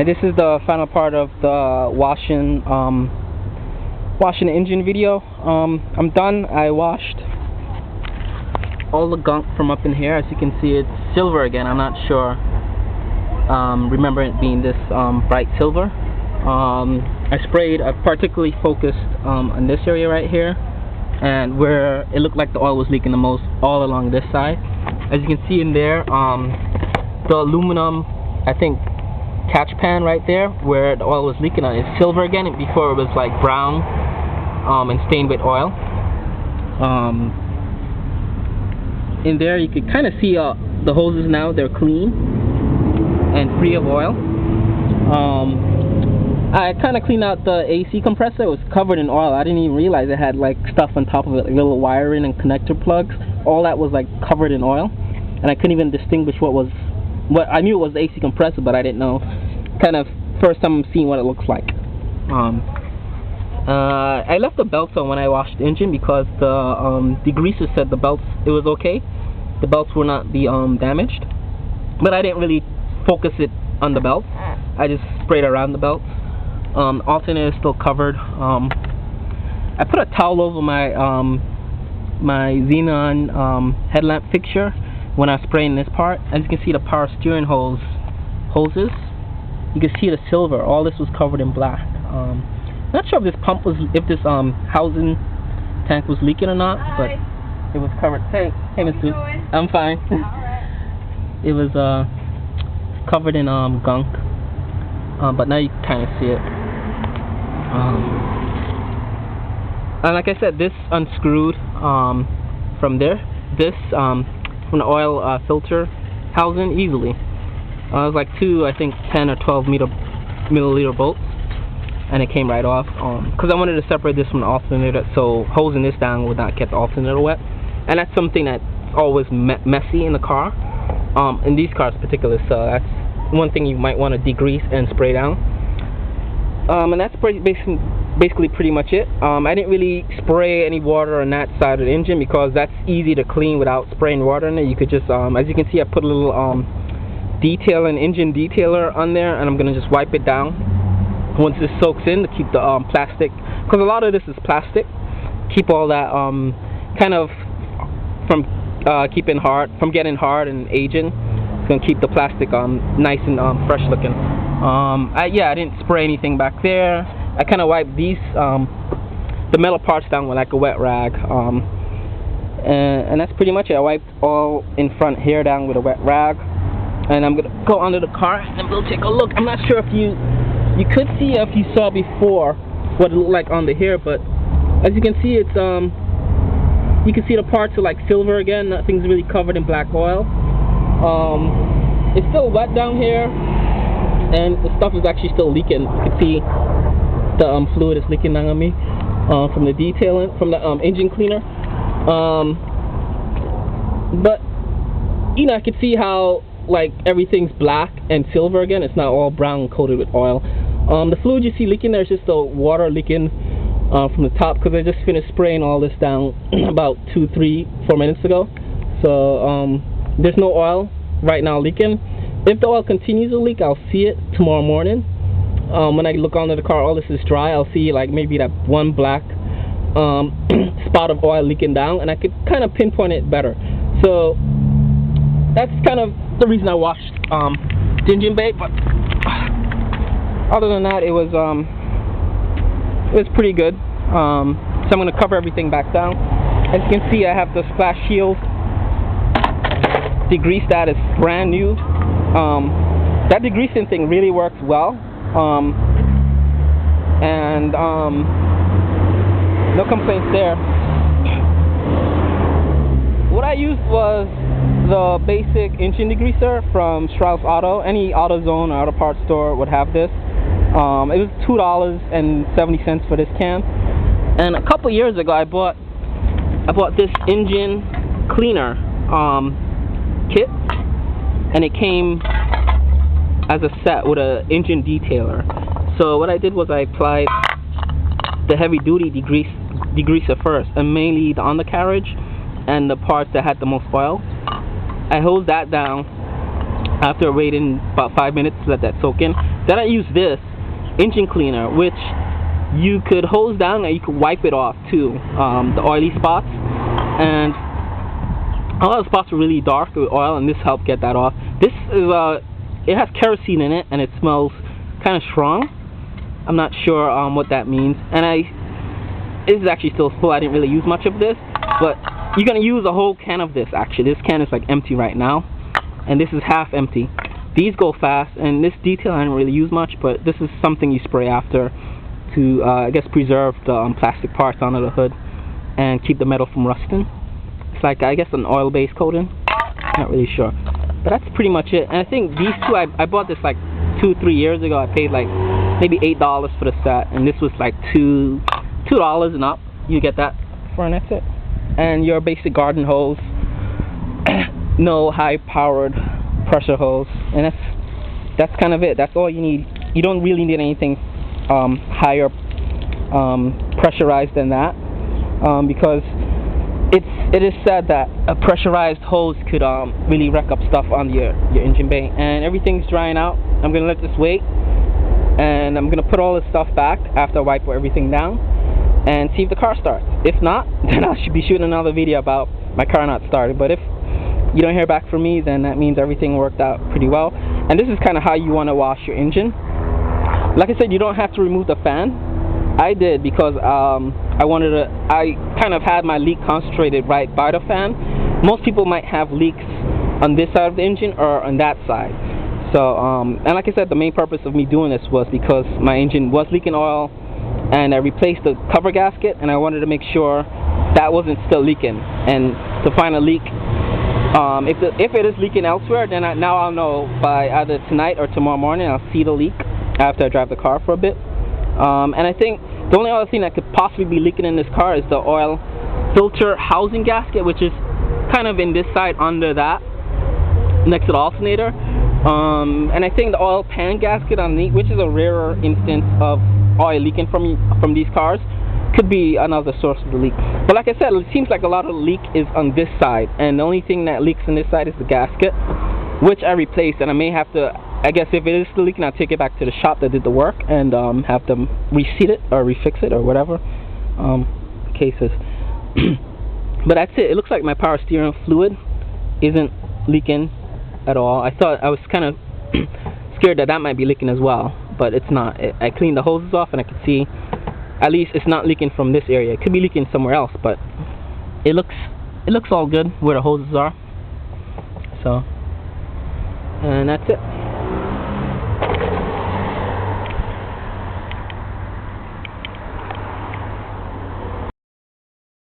Alright, this is the final part of the washing the engine video. I'm done. I washed all the gunk from up in here. As you can see, it's silver again. I'm not sure. Remember it being this bright silver. I sprayed. I particularly focused on this area right here, and where it looked like the oil was leaking the most, all along this side. As you can see in there, the aluminum, I think, catch pan right there where the oil was leaking on is silver again. Before it was like brown and stained with oil. In there you could kind of see the hoses now. They're clean and free of oil. I kind of cleaned out the AC compressor. It was covered in oil. I didn't even realize it had like stuff on top of it, like little wiring and connector plugs. All that was like covered in oil, and I couldn't even distinguish what I knew it was the AC compressor, but I didn't know. Kind of first time I'm seeing what it looks like. I left the belts on when I washed the engine because the degreaser said the belts, it was okay. The belts will not be damaged, but I didn't really focus it on the belts. I just sprayed around the belts. Alternator is still covered. I put a towel over my my xenon headlamp fixture when I was spraying this part. As you can see, the power steering hoses, you can see the silver. All this was covered in black. Not sure if this housing tank was leaking or not. Hi. But it was covered. Hey, Mr. I'm fine. Alright. It was covered in gunk, but now you can kind of see it. And like I said, this unscrewed from there. This from the oil filter housing easily. It was like two, I think 10 or 12 milliliter bolts, and it came right off. Because I wanted to separate this from the alternator, so hosing this down would not get the alternator wet. And that's something that's always messy in the car, in these cars particularly. So that's one thing you might want to degrease and spray down. And that's basically pretty much it. I didn't really spray any water on that side of the engine because that's easy to clean without spraying water in it. You could just, as you can see, I put a little engine detailer on there, and I'm gonna just wipe it down once this soaks in to keep the plastic, because a lot of this is plastic. Keep all that kind of from getting hard and aging. It's gonna keep the plastic nice and fresh looking. I didn't spray anything back there. I kind of wiped these the metal parts down with like a wet rag, and that's pretty much it. I wiped all in front here down with a wet rag, and I'm gonna go under the car and we'll take a look. I'm not sure if you could see, if you saw before, what it looked like under here, but as you can see, it's you can see the parts are like silver again. Nothing's really covered in black oil. It's still wet down here, and the stuff is actually still leaking. You can see the fluid is leaking down on me from the detailing, from the engine cleaner. But you know, I could see how like everything's black and silver again. It's not all brown coated with oil. The fluid you see leaking there is just the water leaking from the top, because I just finished spraying all this down about 2, 3, 4 minutes ago. So there's no oil right now leaking. If the oil continues to leak, I'll see it tomorrow morning. When I look under the car, all this is dry. I'll see like maybe that one black spot of oil leaking down, and I could kind of pinpoint it better. So that's kind of the reason I washed the engine bay. But other than that, it was pretty good. So I'm going to cover everything back down. As you can see, I have the splash shield degreased. That is brand new. That degreasing thing really works well, and no complaints there. What I used was the basic engine degreaser from Strauss Auto. Any AutoZone or auto parts store would have this. It was $2.70 for this can. And a couple years ago, I bought this engine cleaner kit, and it came as a set with an engine detailer. So what I did was I applied the heavy duty degreaser first, and mainly the undercarriage and the parts that had the most oil. I hosed that down, after waiting about 5 minutes to let that soak in. Then I use this engine cleaner, which you could hose down and you could wipe it off too, the oily spots. And a lot of spots were really dark with oil, and this helped get that off. This is it has kerosene in it, and it smells kind of strong. I'm not sure what that means. And this is actually still full. I didn't really use much of this, but you're gonna use a whole can of this. Actually, this can is like empty right now, and this is half empty. These go fast, and this detail I didn't really use much, but this is something you spray after to I guess preserve the plastic parts under the hood and keep the metal from rusting. It's like, I guess, an oil-based coating. Not really sure, but that's pretty much it. And I think these two, I bought this like 2-3 years ago. I paid like maybe $8 for the set, and this was like $2 and up. You get that for, and that's it. And your basic garden hose, no high-powered pressure hose, and that's kind of it. That's all you need. You don't really need anything higher pressurized than that, because it is said that a pressurized hose could really wreck up stuff on your engine bay. And everything's drying out. I'm gonna let this wait, and I'm gonna put all this stuff back after I wipe everything down and see if the car starts. If not, then I should be shooting another video about my car not starting. But if you don't hear back from me, then that means everything worked out pretty well. And this is kind of how you want to wash your engine. Like I said, you don't have to remove the fan. I did because I kind of had my leak concentrated right by the fan. Most people might have leaks on this side of the engine or on that side. So and like I said, the main purpose of me doing this was because my engine was leaking oil, and I replaced the cover gasket, and I wanted to make sure that wasn't still leaking. And to find a leak, if it is leaking elsewhere, then now I'll know by either tonight or tomorrow morning. I'll see the leak after I drive the car for a bit. And I think the only other thing that could possibly be leaking in this car is the oil filter housing gasket, which is kind of in this side under that, next to the alternator. And I think the oil pan gasket underneath, which is a rarer instance of oil leaking from these cars, could be another source of the leak. But like I said, it seems like a lot of the leak is on this side, and the only thing that leaks on this side is the gasket, which I replaced. And I may have to, I guess if it is still leaking, I'll take it back to the shop that did the work and have them reseat it or refix it or whatever cases. But that's it. It looks like my power steering fluid isn't leaking at all. I was kind of scared that might be leaking as well, but it's not. I cleaned the hoses off, and I could see at least it's not leaking from this area. It could be leaking somewhere else, but it looks all good where the hoses are. So, and that's it.